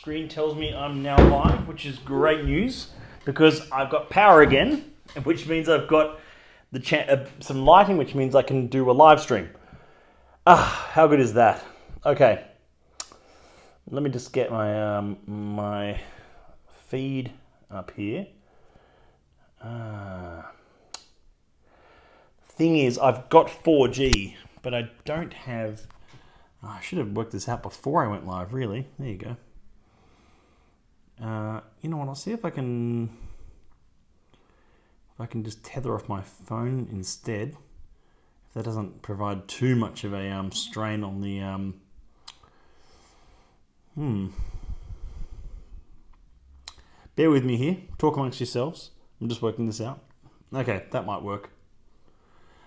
screen tells me I'm now live, which is great news because I've got power again, which means I've got the some lighting, which means I can do a live stream. How good is that? Okay, let me just get my my feed up here. Thing is, I've got 4G, but I don't have. I should have worked this out before I went live. Really, there you go. You know what? I'll see if I can. If I can just tether off my phone instead. If that doesn't provide too much of a strain on the Bear with me here. Talk amongst yourselves. I'm just working this out. Okay, that might work.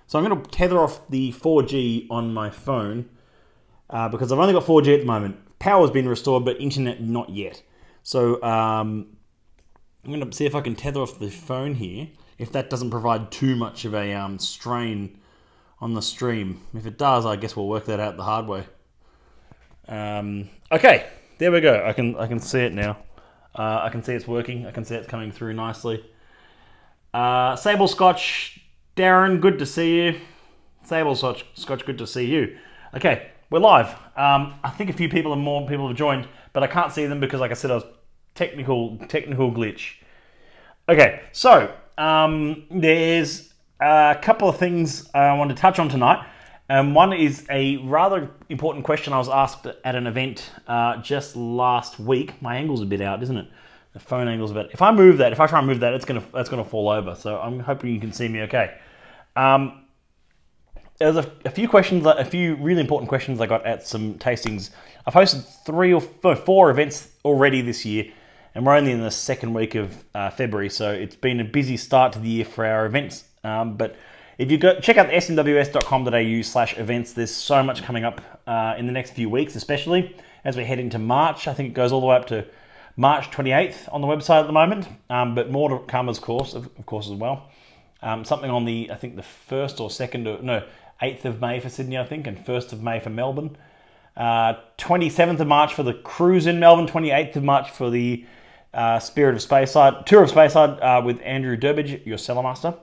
So I'm going to tether off the 4G on my phone because I've only got 4G at the moment. Power's been restored, but internet not yet. So I'm going to see if I can tether off the phone here. If that doesn't provide too much of a strain on the stream. If it does, I guess we'll work that out the hard way. Okay, there we go. I can see it now. I can see it's working. I can see it's coming through nicely. Sable Scotch, Darren, good to see you. Sable Scotch, good to see you. Okay, we're live. I think a few people and more people have joined, but I can't see them because, like I said, I was technical glitch. Okay, so there's a couple of things I want to touch on tonight. One is a rather important question I was asked at an event just last week. My angle's a bit out, isn't it? The phone angle's a bit. If I try and move that, that's gonna fall over. So I'm hoping you can see me okay. There's a few questions, a few really important questions I got at some tastings. I've hosted 3 or 4 events already this year, and we're only in the second week of February, so it's been a busy start to the year for our events. But if you go check out the smws.com.au/events, there's so much coming up in the next few weeks, especially as we head into March. I think it goes all the way up to March 28th on the website at the moment, but more to come, of course, as well. Something on the 1st or 2nd, 8th of May for Sydney, I think, and 1st of May for Melbourne. 27th of March for the cruise in Melbourne, 28th of March for the Tour of Speyside with Andrew Durbidge, your cellar master.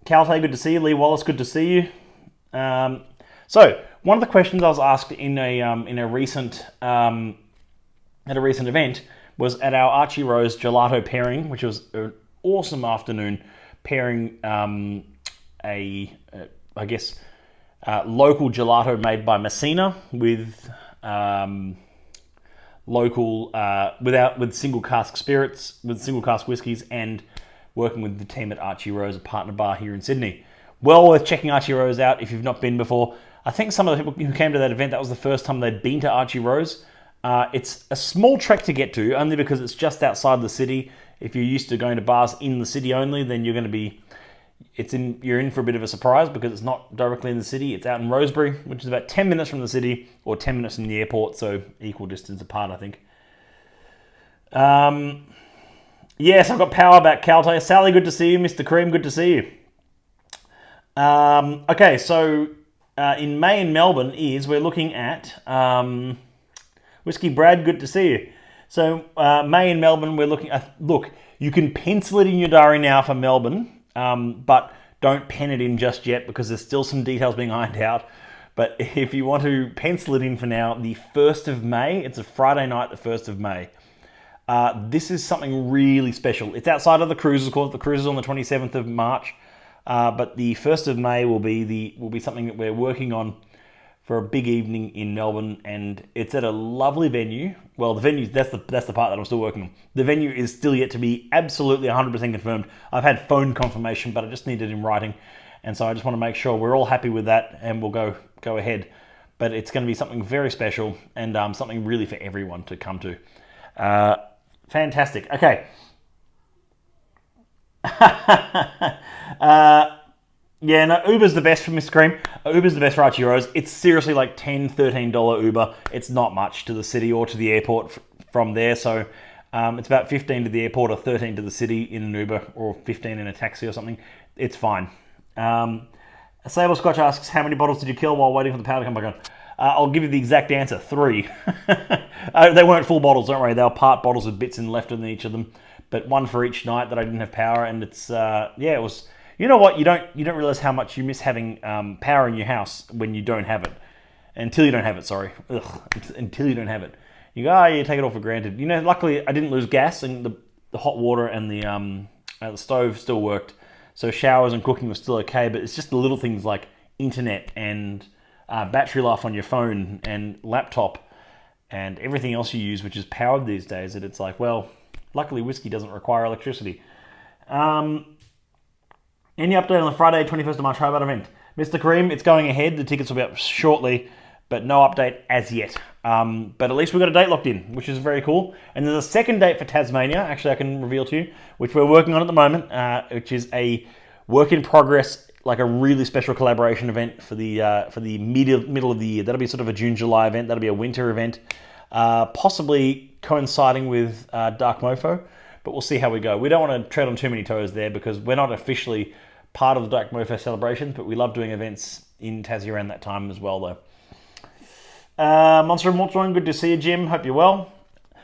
Calte, good to see you. Lee Wallace, good to see you. So one of the questions I was asked in a recent event was at our Archie Rose gelato pairing, which was an awesome afternoon pairing local gelato made by Messina with local with single cask spirits, with single cask whiskies, and working with the team at Archie Rose, a partner bar here in Sydney. Well worth checking Archie Rose out if you've not been before. I think some of the people who came to that event, that was the first time they'd been to Archie Rose. It's a small trek to get to, only because it's just outside the city. If you're used to going to bars in the city only, then you're in for a bit of a surprise because it's not directly in the city. It's out in Rosebery, which is about 10 minutes from the city or 10 minutes from the airport, so equal distance apart, I think. Yes, I've got power back, Calte. Sally, good to see you. Mr. Cream, good to see you. Okay, so in May in Melbourne we're looking at Whiskey Brad, good to see you. So May in Melbourne, we're looking at, look, you can pencil it in your diary now for Melbourne, but don't pen it in just yet because there's still some details being ironed out. But if you want to pencil it in for now, the 1st of May, it's a Friday night, the 1st of May. This is something really special. It's outside of the cruises, of course. The cruise is on the 27th of March, but the 1st of May will be something that we're working on for a big evening in Melbourne, and it's at a lovely venue. Well, the venue, that's the part that I'm still working on. The venue is still yet to be absolutely 100% confirmed. I've had phone confirmation, but I just need it in writing, and so I just want to make sure we're all happy with that, and we'll go ahead. But it's going to be something very special and something really for everyone to come to. Fantastic. Okay. Yeah, no, Uber's the best for Mr. Cream. Uber's the best for Archie Rose. It's seriously like $10, $13 Uber. It's not much to the city or to the airport from there. So it's about $15 to the airport or $13 to the city in an Uber or $15 in a taxi or something. It's fine. Sable Scotch asks, how many bottles did you kill while waiting for the powder to come back I'll give you the exact answer, 3. They weren't full bottles, don't worry. They were part bottles with bits left in each of them, but one for each night that I didn't have power. And it's it was. You know what? You don't realize how much you miss having power in your house when you don't have it. Until you don't have it. Sorry, until you don't have it. You go, you take it all for granted. You know, luckily I didn't lose gas, and the hot water and the stove still worked. So showers and cooking was still okay, but it's just the little things like internet and battery life on your phone and laptop and everything else you use, which is powered these days, that it's like, well, luckily whiskey doesn't require electricity. Any update on the Friday, 21st of March Hobart event? Mr. Kareem, it's going ahead. The tickets will be up shortly, but no update as yet. But at least we've got a date locked in, which is very cool. And there's a second date for Tasmania, actually I can reveal to you, which we're working on at the moment, which is a work in progress, like a really special collaboration event for the middle of the year. That'll be sort of a June-July event. That'll be a winter event, possibly coinciding with Dark Mofo, but we'll see how we go. We don't want to tread on too many toes there because we're not officially part of the Dark Mofo celebrations, but we love doing events in Tassie around that time as well, though. Monster Mortron, good to see you, Jim. Hope you're well.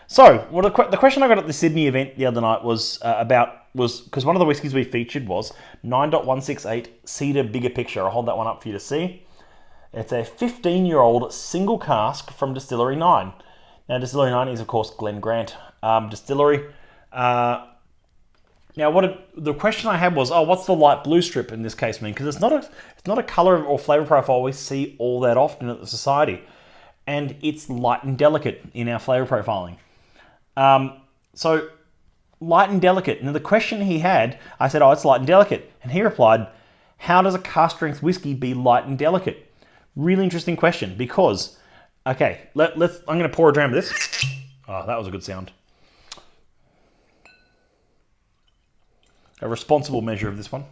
So, the question I got at the Sydney event the other night was because one of the whiskies we featured was 9.168 Cedar Bigger Picture. I'll hold that one up for you to see. It's a 15-year-old single cask from Distillery 9. Now, Distillery 9 is, of course, Glen Grant Distillery. Now, the question I had was, what's the light blue strip in this case mean? Because it's not a color or flavor profile we see all that often at the Society. And it's light and delicate in our flavor profiling. So, light and delicate. Now, the question he had, I said, it's light and delicate. And he replied, how does a cask strength whiskey be light and delicate? Really interesting question because, okay, I'm going to pour a dram of this. Oh, that was a good sound. A responsible measure of this one.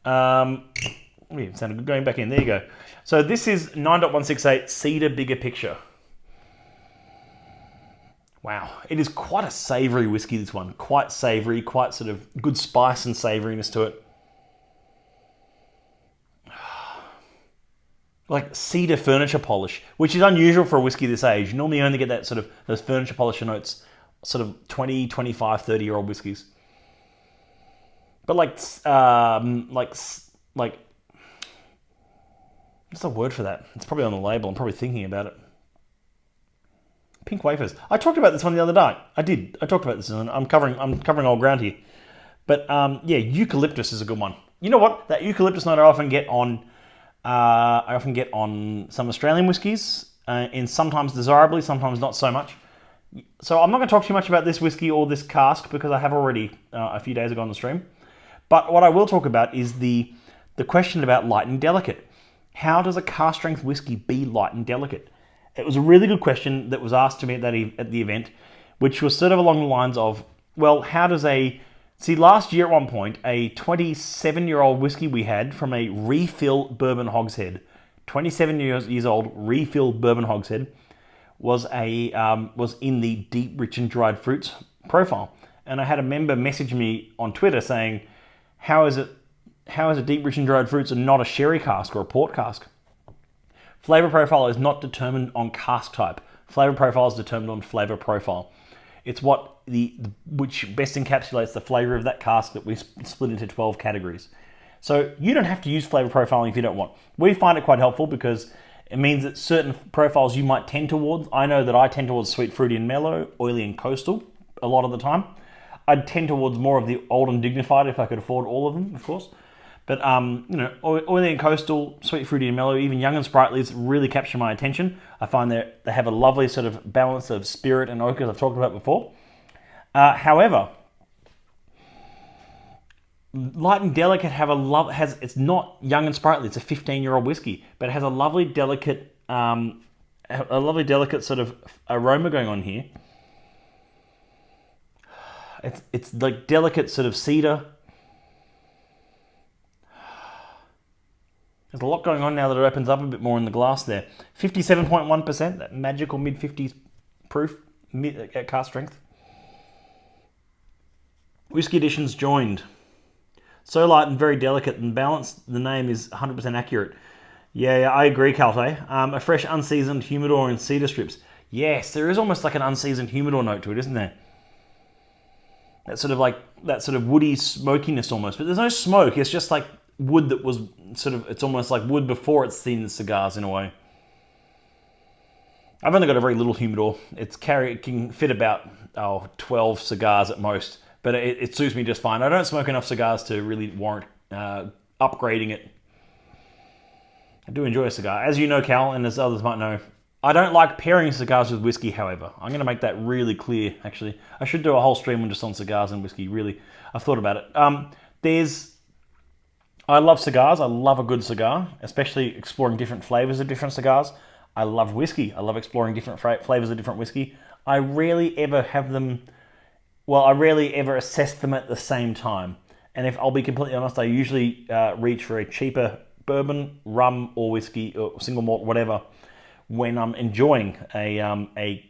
It sounded good going back in. There you go. So this is 9.168 Cedar Bigger Picture. Wow. It is quite a savoury whiskey, this one. Quite savoury, quite sort of good spice and savouriness to it. Like cedar furniture polish, which is unusual for a whiskey this age. You normally only get that sort of those furniture polish notes, sort of 20, 25, 30-year-old whiskies. But what's the word for that? It's probably on the label. I'm probably thinking about it. Pink wafers. I talked about this one the other night. I did. I talked about this, and I'm covering old ground here. But eucalyptus is a good one. You know what? That eucalyptus note I often get on some Australian whiskies, and sometimes desirably, sometimes not so much. So I'm not going to talk too much about this whiskey or this cask because I have already a few days ago on the stream. But what I will talk about is the question about light and delicate. How does a cask strength whiskey be light and delicate? It was a really good question that was asked to me at the event, which was sort of along the lines of, well, how does last year at one point, a 27-year-old whiskey we had from a refill bourbon hogshead, 27 years old refill bourbon hogshead, was in the deep, rich and dried fruits profile. And I had a member message me on Twitter saying, how is a deep, rich and dried fruits and not a sherry cask or a port cask? Flavor profile is not determined on cask type. Flavor profile is determined on flavor profile. It's which best encapsulates the flavor of that cask that we split into 12 categories. So you don't have to use flavor profiling if you don't want. We find it quite helpful because it means that certain profiles you might tend towards. I know that I tend towards sweet, fruity and mellow, oily and coastal a lot of the time. I'd tend towards more of the old and dignified if I could afford all of them, of course. But, oily and coastal, sweet, fruity and mellow, even young and sprightlies really capture my attention. I find they have a lovely sort of balance of spirit and oak, as I've talked about before. However, light and delicate it's not young and sprightly. It's a 15-year-old whiskey, but it has a lovely delicate sort of aroma going on here. It's like delicate sort of cedar. There's a lot going on now that it opens up a bit more in the glass there. 57.1%, that magical mid-50s proof at cask strength. Whiskey additions joined. So light and very delicate and balanced, the name is 100% accurate. Yeah, I agree, Calte. A fresh unseasoned humidor and cedar strips. Yes, there is almost like an unseasoned humidor note to it, isn't there? That sort of like that sort of woody smokiness almost, but there's no smoke. It's just like wood that was sort of. It's almost like wood before it's seen the cigars in a way. I've only got a very little humidor. It can fit about 12 cigars at most, but it suits me just fine. I don't smoke enough cigars to really warrant upgrading it. I do enjoy a cigar, as you know, Cal, and as others might know. I don't like pairing cigars with whiskey, however. I'm going to make that really clear, actually. I should do a whole stream just on cigars and whiskey, really. I've thought about it. I love cigars. I love a good cigar, especially exploring different flavors of different cigars. I love whiskey. I love exploring different flavors of different whiskey. I rarely ever have them... Well, I rarely ever assess them at the same time. And if I'll be completely honest, I usually reach for a cheaper bourbon, rum, or whiskey, or single malt, whatever, when I'm enjoying a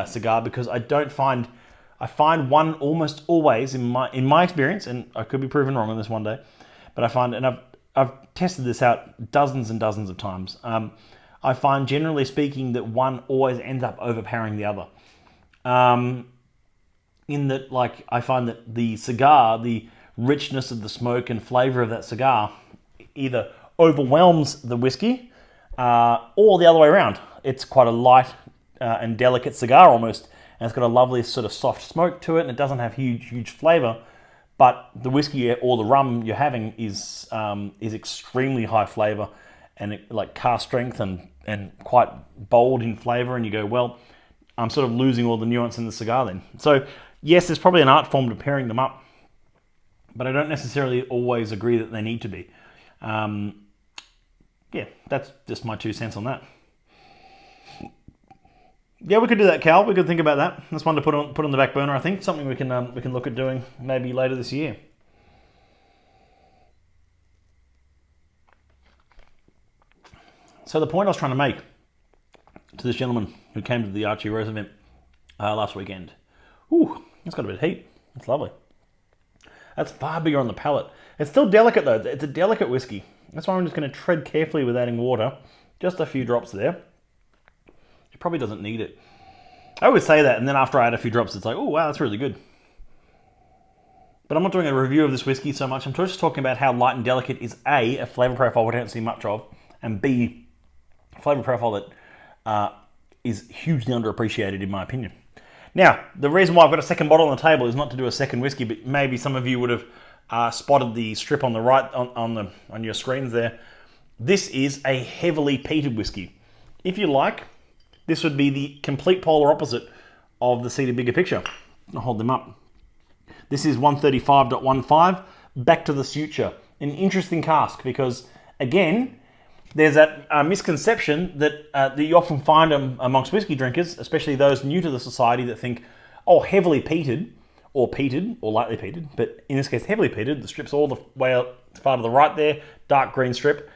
cigar, because I find one almost always in my experience, and I could be proven wrong on this one day, but I find, and I've tested this out dozens and dozens of times. I find, generally speaking, that one always ends up overpowering the other. In that, like, I find that the cigar, the richness of the smoke and flavor of that cigar, either overwhelms the whiskey or the other way around. It's quite a light and delicate cigar almost, and it's got a lovely sort of soft smoke to it, and it doesn't have huge flavor, but the whiskey or the rum you're having is extremely high flavor and like cask strength and quite bold in flavor, and you go, well, I'm sort of losing all the nuance in the cigar then. So yes, there's probably an art form to pairing them up, but I don't necessarily always agree that they need to be. Yeah, that's just my 2 cents on that. Yeah, we could do that, Cal. We could think about that. That's one to put on the back burner, I think. Something we can look at doing maybe later this year. So the point I was trying to make to this gentleman who came to the Archie Rose event last weekend. Ooh, it's got a bit of heat. It's lovely. That's far bigger on the palate. It's still delicate though. It's a delicate whiskey. That's why I'm just going to tread carefully with adding water. Just a few drops there. It probably doesn't need it. I always say that, and then after I add a few drops, it's like, oh wow, that's really good. But I'm not doing a review of this whiskey so much. I'm just talking about how light and delicate is a flavor profile we don't see much of, and B, a flavor profile that is hugely underappreciated in my opinion. Now, the reason why I've got a second bottle on the table is not to do a second whiskey, but maybe some of you would have spotted the strip on the right on your screens there. This is a heavily peated whiskey. If you like, this would be the complete polar opposite of the See the Bigger Picture. I'll hold them up. This is 135.15, Back to the Future. An interesting cask because, again, there's that misconception that you often find amongst whiskey drinkers, especially those new to the society that think, oh, heavily peated, or lightly peated, but in this case, heavily peated. The strip's all the way out far to the right there, dark green strip.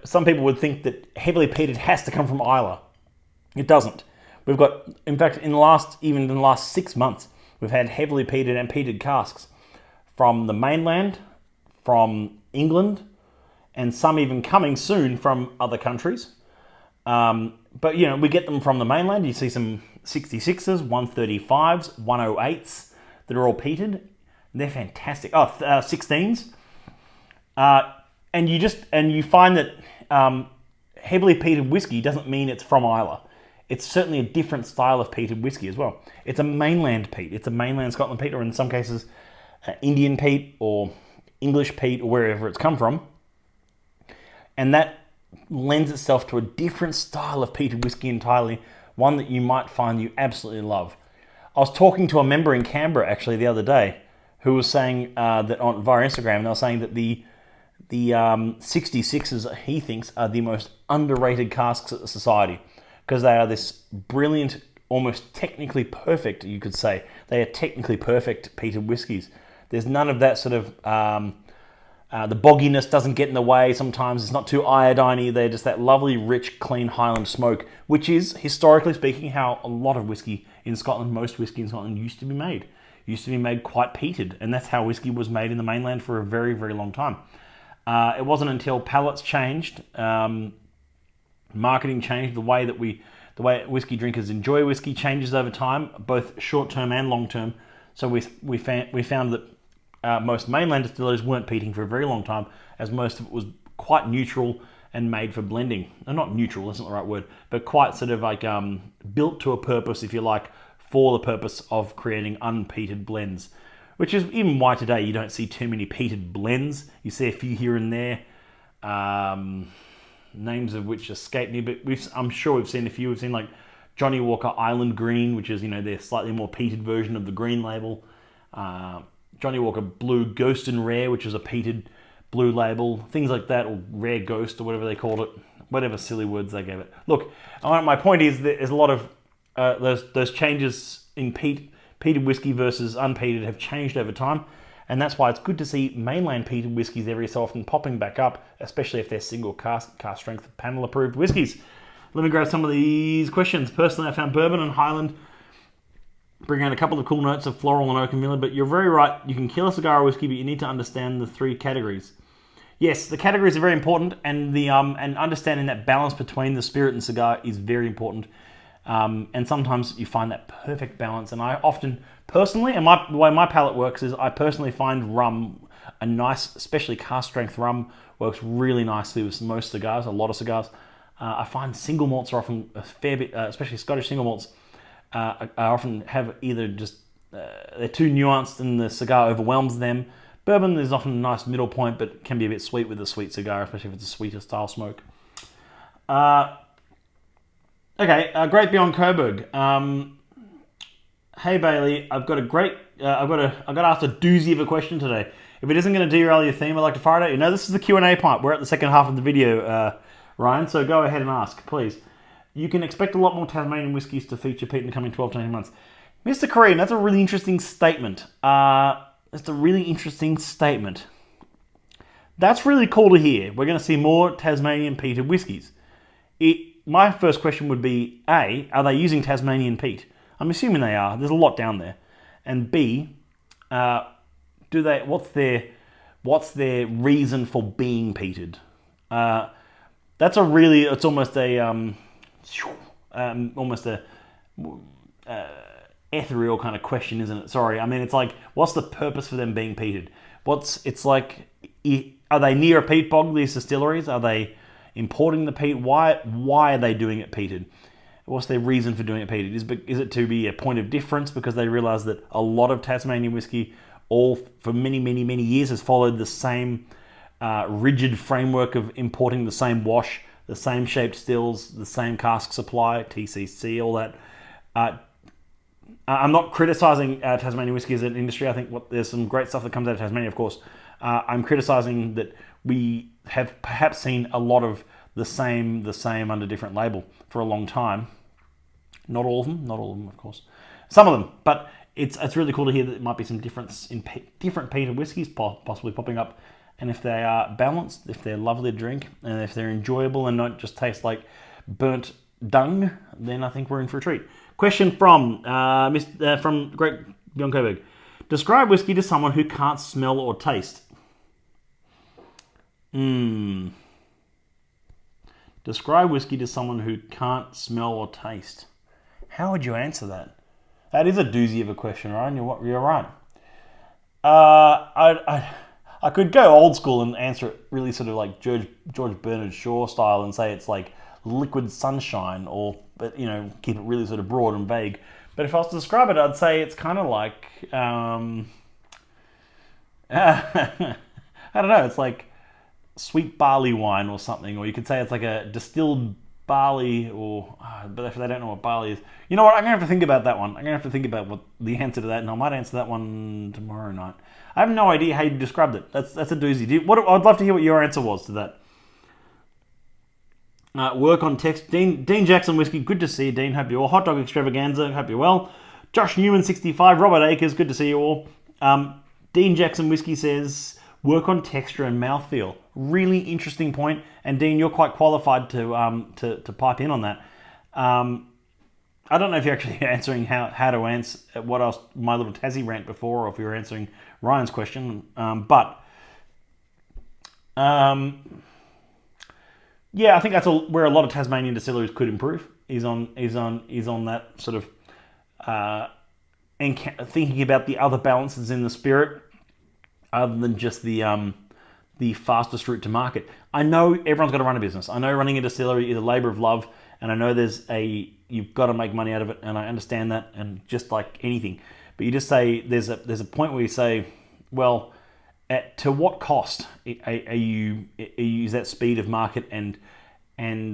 Some people would think that heavily peated has to come from Islay. It doesn't. We've got, in fact, in the last 6 months, we've had heavily peated and peated casks from the mainland, from England, and some even coming soon from other countries. But, you know, we get them from the mainland. You see some 66s, 135s, 108s that are all peated. They're fantastic. 16s. And you find that heavily peated whiskey doesn't mean it's from Islay. It's certainly a different style of peated whiskey as well. It's a mainland peat. It's a mainland Scotland peat, or in some cases, Indian peat or English peat, or wherever it's come from. And that lends itself to a different style of peated whiskey entirely, one that you might find you absolutely love. I was talking to a member in Canberra actually the other day who was saying that via Instagram, and they were saying that the 66s he thinks are the most underrated casks of the society because they are this brilliant, almost technically perfect, you could say. They are technically perfect peated whiskies. There's none of that sort of... the bogginess doesn't get in the way sometimes. It's not too iodine-y. They're just that lovely, rich, clean Highland smoke, which is, historically speaking, how a lot of whiskey in Scotland, most whiskey in Scotland, used to be made. Used to be made quite peated, and that's how whiskey was made in the mainland for a very, very long time. It wasn't until palates changed, marketing changed, the way whiskey drinkers enjoy whiskey changes over time, both short-term and long-term. So we found that most mainland distilleries weren't peating for a very long time, as most of it was quite neutral and made for blending. Not neutral, that's not the right word, but quite sort of like built to a purpose, if you like, for the purpose of creating unpeated blends. Which is even why today you don't see too many peated blends. You see a few here and there, names of which escape me, but I'm sure we've seen a few. We've seen like Johnny Walker Island Green, which is, their slightly more peated version of the green label. Johnny Walker Blue Ghost and Rare, which is a peated blue label, things like that, or Rare Ghost, or whatever they called it, whatever silly words they gave it. Look, my point is that there's a lot of those changes in peated whiskey versus unpeated have changed over time, and that's why it's good to see mainland peated whiskies every so often popping back up, especially if they're single cask strength panel approved whiskies. Let me grab some of these questions. Personally, I found bourbon and Highland bring out a couple of cool notes of floral and oak and vanilla, but you're very right. You can kill a cigar or whiskey, but you need to understand the three categories. Yes, the categories are very important, and and understanding that balance between the spirit and cigar is very important. And sometimes you find that perfect balance. And I often, personally, and the way my palate works is I personally find rum, a nice, especially cask strength rum, works really nicely with most cigars, a lot of cigars. I find single malts are often a fair bit, especially Scottish single malts, I often have either just, they're too nuanced and the cigar overwhelms them. Bourbon is often a nice middle point, but can be a bit sweet with a sweet cigar, especially if it's a sweeter style smoke. Okay, Great Beyond Coburg. Hey Bailey, I've got asked a doozy of a question today. If it isn't going to derail your theme, I'd like to fire it at you. No, this is the Q&A part. We're at the second half of the video, Ryan, so go ahead and ask, please. You can expect a lot more Tasmanian whiskies to feature peat in the coming 12 to 18 months. Mr. Kareem, that's a really interesting statement. That's really cool to hear. We're going to see more Tasmanian peated whiskies. My first question would be, A, are they using Tasmanian peat? I'm assuming they are. There's a lot down there. And B, what's their reason for being peated? It's almost a ethereal kind of question, isn't it? Sorry, I mean, it's like, what's the purpose for them being peated? Are they near a peat bog, these distilleries? Are they importing the peat? Why are they doing it peated? What's their reason for doing it peated? Is it to be a point of difference because they realise that a lot of Tasmanian whiskey, all for many, many, many years, has followed the same rigid framework of importing the same wash, the same shaped stills, the same cask supply, TCC, all that. I'm not criticising Tasmanian whiskey as an industry. I think there's some great stuff that comes out of Tasmania, of course. I'm criticising that we have perhaps seen a lot of the same under different label for a long time. Not all of them, of course. Some of them, but it's really cool to hear that there might be some difference in different peated whiskies possibly popping up. And if they are balanced, if they're lovely to drink, and if they're enjoyable and not just taste like burnt dung, then I think we're in for a treat. Question from Great Beyond Coburg. Describe whiskey to someone who can't smell or taste. Describe whiskey to someone who can't smell or taste. How would you answer that? That is a doozy of a question, Ryan. You're right. I could go old school and answer it really sort of like George Bernard Shaw style and say it's like liquid sunshine, but keep it really sort of broad and vague. But if I was to describe it, I'd say it's kind of like I don't know. It's like sweet barley wine or something, or you could say it's like a distilled barley, but if they don't know what barley is, you know what? I'm gonna have to think about that one. I'm gonna have to think about what the answer to that, and I might answer that one tomorrow night. I have no idea how you described it. That's a doozy. I'd love to hear what your answer was to that. Work on text. Dean Jackson Whiskey, good to see you, Dean. Hope you're all. Hot Dog Extravaganza, hope you're well. Josh Newman 65, Robert Akers, good to see you all. Dean Jackson Whiskey says, work on texture and mouthfeel. Really interesting point. And Dean, you're quite qualified to pipe in on that. I don't know if you're actually answering how to answer what else my little Tassie rant before, or if you're answering Ryan's question. But Yeah, I think that's where a lot of Tasmanian distilleries could improve. Is on that sort of and thinking about the other balances in the spirit, other than just the fastest route to market. I know everyone's got to run a business. I know running a distillery is a labour of love, and I know you've got to make money out of it, and I understand that, and just like anything. But you just say there's a point where you say, well, to what cost are you is that speed of market and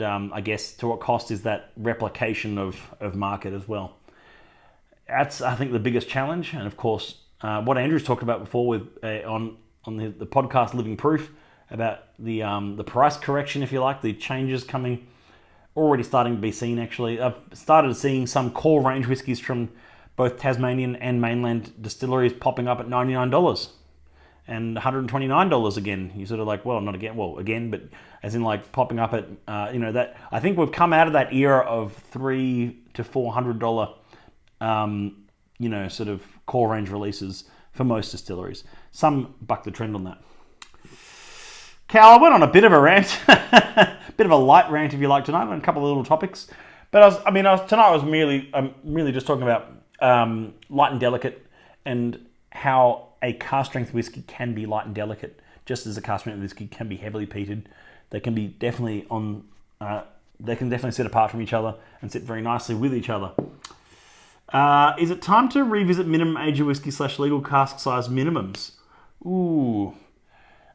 I guess to what cost is that replication of market as well? That's, I think, the biggest challenge. And of course, what Andrew's talked about before with on the podcast Living Proof about the price correction, if you like, the changes coming, already starting to be seen actually. I've started seeing some core range whiskies from both Tasmanian and mainland distilleries popping up at $99 and $129 again. You're sort of like, well, not again, well, again, but as in like popping up at, that, I think we've come out of that era of $300 to $400, sort of core range releases for most distilleries. Some buck the trend on that. Cal, I went on a bit of a rant, bit of a light rant if you like tonight, on a couple of little topics. But tonight I was merely just talking about light and delicate, and how a cask strength whiskey can be light and delicate, just as a cask strength whiskey can be heavily peated. They can be definitely sit apart from each other and sit very nicely with each other. Is it time to revisit minimum age of whiskey / legal cask size minimums? Ooh.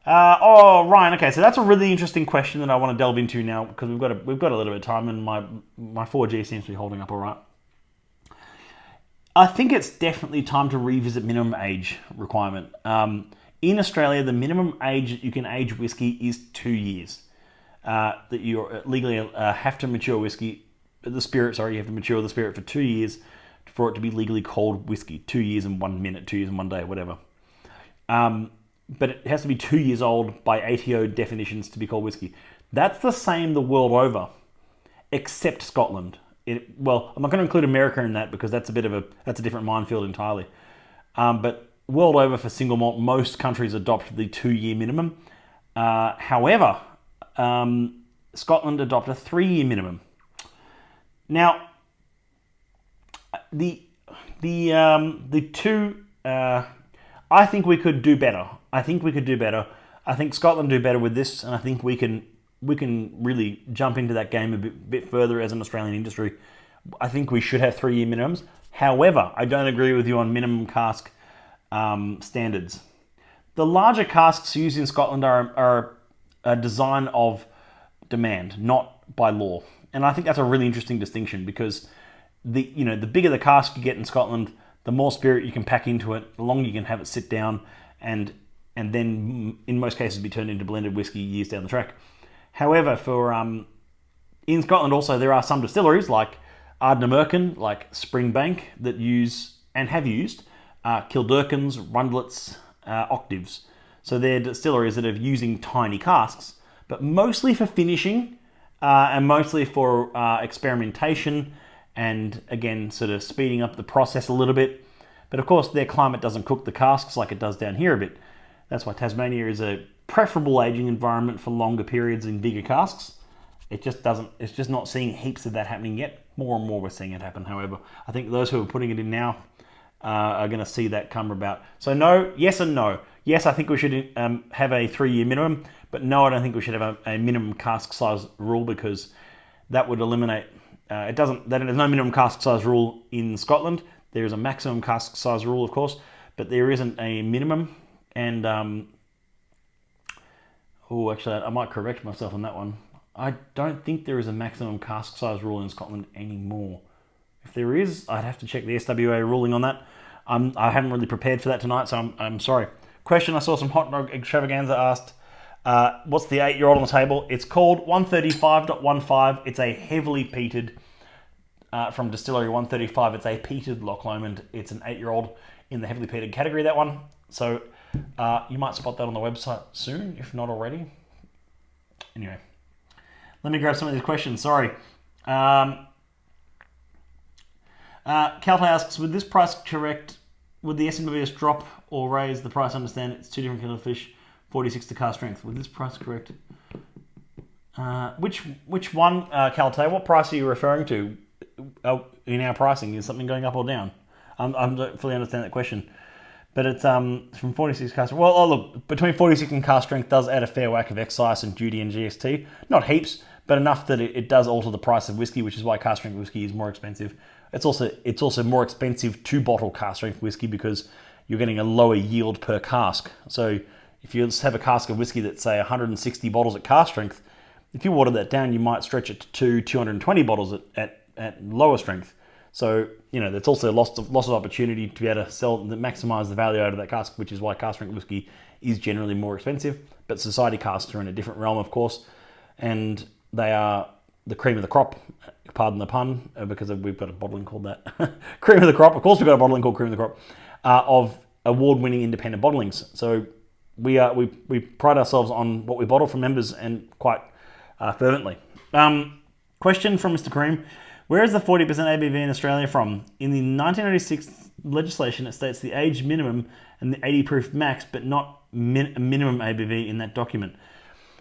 Ryan. Okay, so that's a really interesting question that I want to delve into now, because we've got a little bit of time, and my 4G seems to be holding up all right. I think it's definitely time to revisit minimum age requirement. In Australia, the minimum age that you can age whiskey is 2 years. That you legally have to mature whiskey, the spirit. Sorry, you have to mature the spirit for 2 years for it to be legally called whiskey. 2 years and 1 minute, 2 years and 1 day, whatever. But it has to be 2 years old by ATO definitions to be called whiskey. That's the same the world over, except Scotland. Well, I'm not going to include America in that, because that's a different minefield entirely. But world over, for single malt, most countries adopt the 2 year minimum. However, Scotland adopt a 3 year minimum. Now, the two, I think we could do better. I think Scotland do better with this, and I think we can really jump into that game a bit further as an Australian industry. I think we should have 3 year minimums. However, I don't agree with you on minimum cask standards. The larger casks used in Scotland are a design of demand, not by law. And I think that's a really interesting distinction, because the bigger the cask you get in Scotland, the more spirit you can pack into it, the longer you can have it sit down, and then in most cases be turned into blended whiskey years down the track. However, in Scotland also there are some distilleries like Ardnamurchan, like Springbank, that use and have used Kildurkins, Rundlets, Octaves. So they're distilleries that are using tiny casks, but mostly for finishing and mostly for experimentation, and again, sort of speeding up the process a little bit. But of course, their climate doesn't cook the casks like it does down here a bit. That's why Tasmania is a preferable aging environment for longer periods in bigger casks. It's just not seeing heaps of that happening yet. More and more we're seeing it happen, however. I think those who are putting it in now are going to see that come about. So no, yes and no. Yes, I think we should have a 3 year minimum, but no, I don't think we should have a minimum cask size rule, because that would eliminate... there's no minimum cask size rule in Scotland. There is a maximum cask size rule, of course, but there isn't a minimum. And actually, I might correct myself on that one. I don't think there is a maximum cask size rule in Scotland anymore. If there is, I'd have to check the SWA ruling on that. I haven't really prepared for that tonight, so I'm sorry. Question: I saw some Hot Dog Extravaganza asked, what's the 8-year-old on the table? It's called 135.15. It's a heavily peated, from Distillery 135. It's a peated Loch Lomond. It's an 8-year-old in the heavily peated category, that one. So you might spot that on the website soon, if not already. Anyway, let me grab some of these questions. Sorry. Calta asks, would this price correct? Would the SMWS drop or raise the price? I understand it's two different kinds of fish 46 to cask strength. Was this price correct? Which one, Calte? What price are you referring to in our pricing? Is something going up or down? I don't fully understand that question. But it's from 46 cask. Well, look, between 46 and cask strength does add a fair whack of excise and duty and GST. Not heaps, but enough that it does alter the price of whiskey, which is why cask strength whiskey is more expensive. It's also more expensive to bottle cask strength whiskey because you're getting a lower yield per cask. So if you have a cask of whiskey that's say 160 bottles at cask strength, if you water that down, you might stretch it to 220 bottles at lower strength. So, there's also loss of opportunity to be able to sell, maximize the value out of that cask, which is why cask strength whiskey is generally more expensive. But society casks are in a different realm, of course, and they are the cream of the crop, pardon the pun, because we've got a bottling called that. Cream of the crop, of course we've got a bottling called cream of the crop, of award-winning independent bottlings. So we pride ourselves on what we bottle for members and quite fervently. Question from Mr. Cream. Where is the 40% ABV in Australia from? In the 1986 legislation, it states the age minimum and the 80 proof max, but not minimum ABV in that document.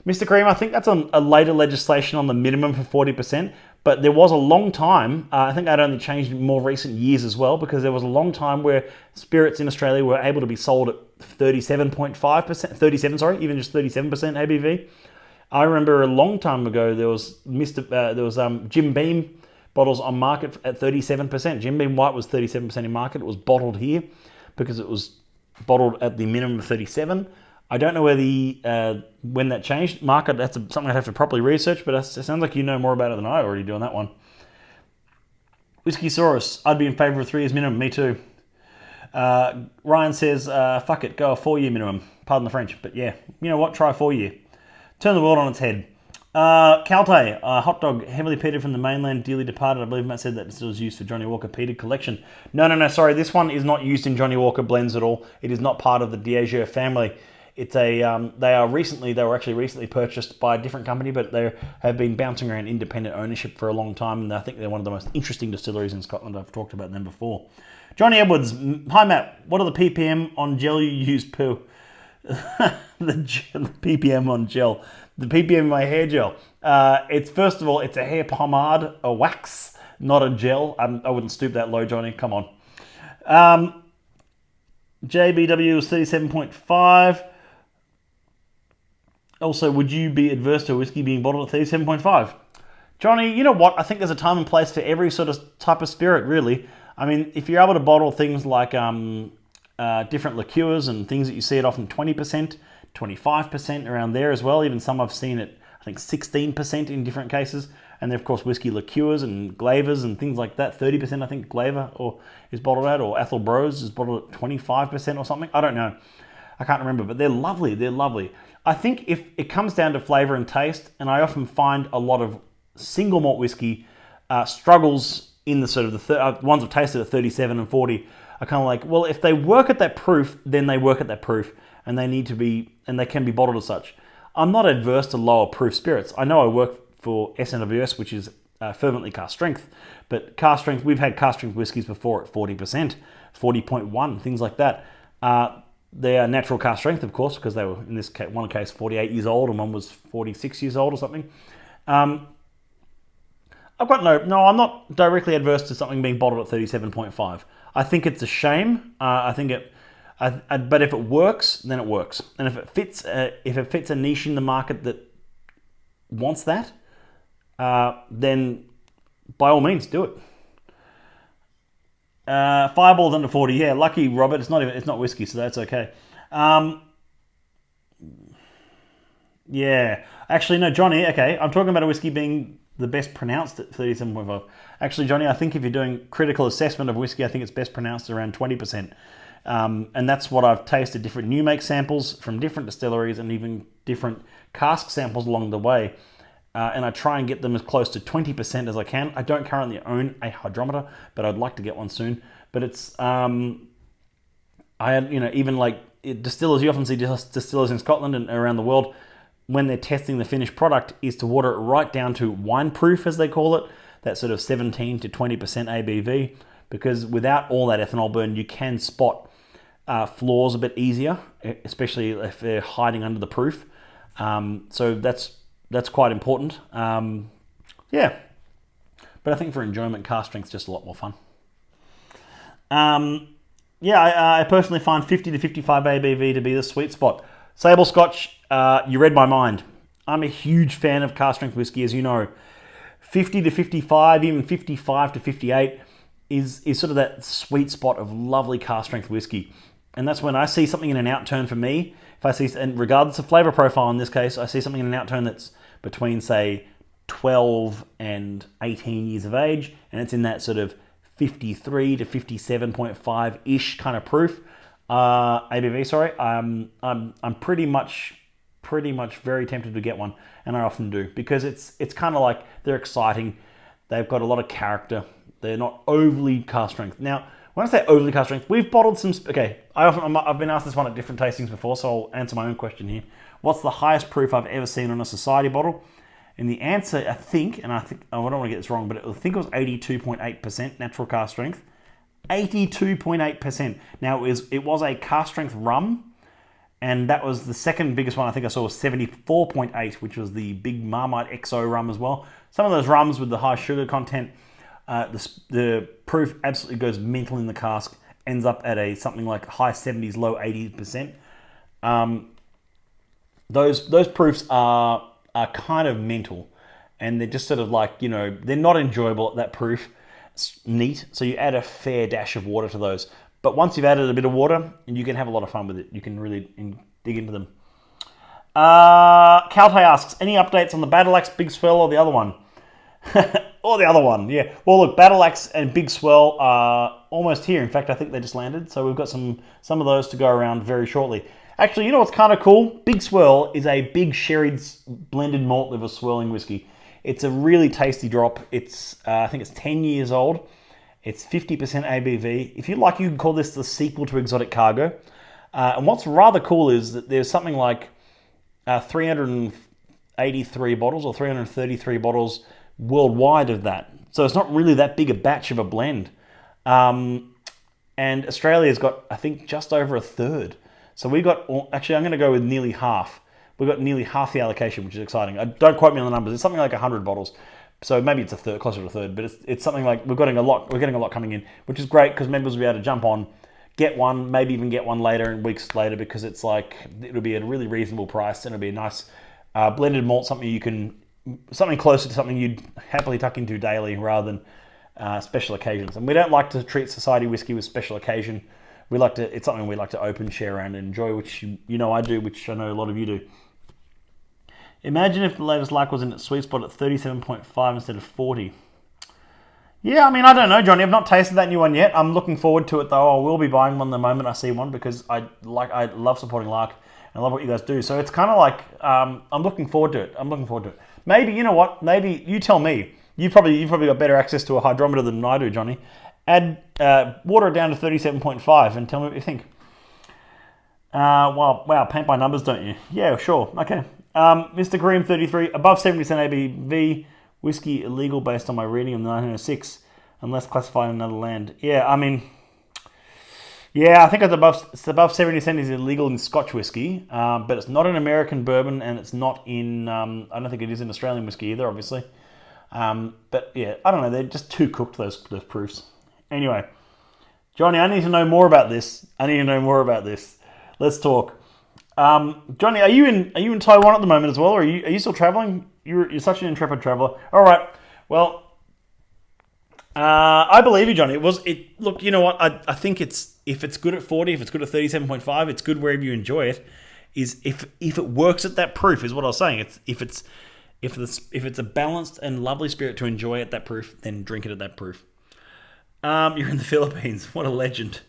Mr. Cream, I think that's a later legislation on the minimum for 40%, but there was a long time, I think that only changed in more recent years as well, because there was a long time where spirits in Australia were able to be sold at 37%, even just 37% ABV. I remember a long time ago there was Jim Beam bottles on market at 37%. Jim Beam White was 37% in market. It was bottled here because it was bottled at the minimum of 37. I don't know where when that changed. Market, that's something I'd have to properly research, but it sounds like you know more about it than I already do on that one. Whiskey Saurus, I'd be in favour of 3 years minimum. Me too. Ryan says, fuck it, go a 4-year minimum. Pardon the French, but yeah. You know what? Try a 4-year. Turn the world on its head. Calte, hot dog, heavily peated from the mainland, dearly departed. I believe Matt said that it was used for Johnny Walker peated collection. No, sorry. This one is not used in Johnny Walker blends at all. It is not part of the Diageo family. It's they were actually recently purchased by a different company, but they have been bouncing around independent ownership for a long time, and I think they're one of the most interesting distilleries in Scotland. I've talked about them before. Johnny Edwards, hi Matt, what are the ppm on gel you use per... the ppm on gel. The ppm in my hair gel. It's first of all, it's a hair pomade, a wax, not a gel. I wouldn't stoop that low, Johnny. Come on. JBW is 37.5. Also, would you be adverse to whiskey being bottled at 37.5? Johnny, you know what? I think there's a time and place for every sort of type of spirit, really. I mean, if you're able to bottle things like different liqueurs and things that you see it often 20%, 25% around there as well. Even some I've seen it, I think 16% in different cases. And then, of course, whiskey liqueurs and glavers and things like that. 30%, I think, glaver is bottled at, or Athol Bros is bottled at 25% or something. I don't know. I can't remember, but they're lovely. They're lovely. I think if it comes down to flavour and taste, and I often find a lot of single malt whiskey struggles in the sort of the ones I've tasted at 37 and 40 are kind of like, well, if they work at that proof, then they work at that proof, and they need to be, and they can be bottled as such. I'm not adverse to lower proof spirits. I know I work for SMWS, which is fervently cask strength, but cask strength, we've had cask strength whiskies before at 40%, 40.1, things like that. They are natural cask strength, of course, because they were, in this case, one case 48 years old and one was 46 years old or something. I'm not directly adverse to something being bottled at 37.5. I think it's a shame. But if it works, then it works. And if it fits a niche in the market that wants that, then by all means do it. Fireball's under 40. Yeah, lucky Robert. It's not whiskey, so that's okay. Yeah, actually no, Johnny. Okay, I'm talking about a whiskey being the best pronounced at 37.5. Actually, Johnny, I think if you're doing critical assessment of whiskey, I think it's best pronounced around 20%. And that's what I've tasted, different new make samples from different distilleries and even different cask samples along the way. And I try and get them as close to 20% as I can. I don't currently own a hydrometer, but I'd like to get one soon. But it's, even like distillers, you often see distillers in Scotland and around the world, when they're testing the finished product, is to water it right down to wine proof, as they call it, that sort of 17 to 20% ABV, because without all that ethanol burn, you can spot flaws a bit easier, especially if they're hiding under the proof. So that's quite important. Yeah, but I think for enjoyment, cask strength's just a lot more fun. Yeah, I personally find 50 to 55 ABV to be the sweet spot. Sable Scotch, you read my mind. I'm a huge fan of cask strength whiskey, as you know. 50 to 55, even 55 to 58 is sort of that sweet spot of lovely cask strength whiskey. And that's when I see something in an outturn for me. If I see, and regardless of flavor profile in this case, I see something in an outturn that's between, say, 12 and 18 years of age, and it's in that sort of 53 to 57.5-ish kind of proof, ABV, sorry, I'm pretty much very tempted to get one, and I often do, because it's kind of like they're exciting, they've got a lot of character, they're not overly cask strength. Now, when I say overly cask strength, we've bottled some, okay, I've been asked this one at different tastings before, so I'll answer my own question here. What's the highest proof I've ever seen on a society bottle? And the answer, I think I don't want to get this wrong, but I think it was 82.8% natural cask strength. 82.8%. Now, it was a cask strength rum, and that was the second biggest one I think I saw was 74.8, which was the big Marmite XO rum as well. Some of those rums with the high sugar content, the proof absolutely goes mental in the cask, ends up at something like high 70s, low 80%. Those proofs are kind of mental, and they're just sort of like, they're not enjoyable at that proof. It's neat, so you add a fair dash of water to those. But once you've added a bit of water, you can have a lot of fun with it. You can really dig into them. Calte asks, any updates on the Battle Axe, Big Swell, or the other one? Or the other one, yeah. Well, look, Battle Axe and Big Swell are almost here. In fact, I think they just landed, so we've got some of those to go around very shortly. Actually, you know what's kind of cool? Big Swirl is a big sherry blended malt liver swirling whiskey. It's a really tasty drop. It's I think it's 10 years old. It's 50% ABV. If you like, you can call this the sequel to Exotic Cargo. And what's rather cool is that there's something like 383 bottles or 333 bottles worldwide of that. So it's not really that big a batch of a blend. And Australia's got, I think, just over a third. So we got, actually, I'm going to go with nearly half. We've got nearly half the allocation, which is exciting. Don't quote me on the numbers. It's something like 100 bottles. So maybe it's a third, closer to a third, but it's something like we're getting a lot coming in, which is great because members will be able to jump on, get one, maybe even get one later and weeks later, because it's like, it'll be at a really reasonable price, and it'll be a nice blended malt, something closer to something you'd happily tuck into daily rather than special occasions. And we don't like to treat society whiskey with special occasion. It's something we like to open, share around, and enjoy, which I do, which I know a lot of you do. Imagine if the latest Lark was in its sweet spot at 37.5 instead of 40. Yeah, I mean, I don't know, Johnny. I've not tasted that new one yet. I'm looking forward to it, though. I will be buying one the moment I see one, because I love supporting Lark, and I love what you guys do. So it's kind of like, I'm looking forward to it. Maybe, you know what? Maybe you tell me. You've probably got better access to a hydrometer than I do, Johnny. Add water it down to 37.5 and tell me what you think. Wow, paint by numbers, don't you? Yeah, sure. Okay. Mr. Kareem 33, above 70% ABV, whiskey illegal based on my reading of 1906, unless classified in another land. Yeah, I mean, I think it's above 70% is illegal in Scotch whiskey, but it's not in American bourbon, and it's not in, I don't think it is in Australian whiskey either, obviously. But yeah, I don't know, they're just too cooked, those proofs. Anyway, Johnny, I need to know more about this. Let's talk. Johnny, are you in Taiwan at the moment as well, or are you still traveling? You're such an intrepid traveler. All right. Well, I believe you, Johnny. Look, you know what? I think if it's good at 40, if it's good at 37.5, it's good wherever you enjoy it. Is if it works at that proof, is what I was saying. If it's a balanced and lovely spirit to enjoy at that proof, then drink it at that proof. You're in the Philippines. What a legend.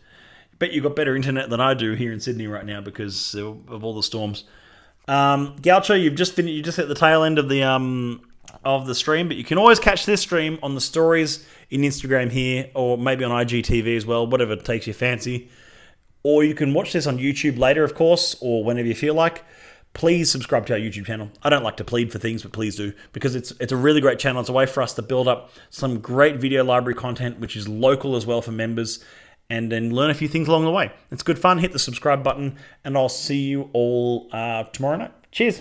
Bet you've got better internet than I do here in Sydney right now because of all the storms. Gaucho, you just hit the tail end of the stream, but you can always catch this stream on the stories in Instagram here, or maybe on IGTV as well, whatever takes your fancy. Or you can watch this on YouTube later, of course, or whenever you feel like. Please subscribe to our YouTube channel. I don't like to plead for things, but please do, because it's a really great channel. It's a way for us to build up some great video library content, which is local as well for members, and then learn a few things along the way. It's good fun. Hit the subscribe button, and I'll see you all tomorrow night. Cheers.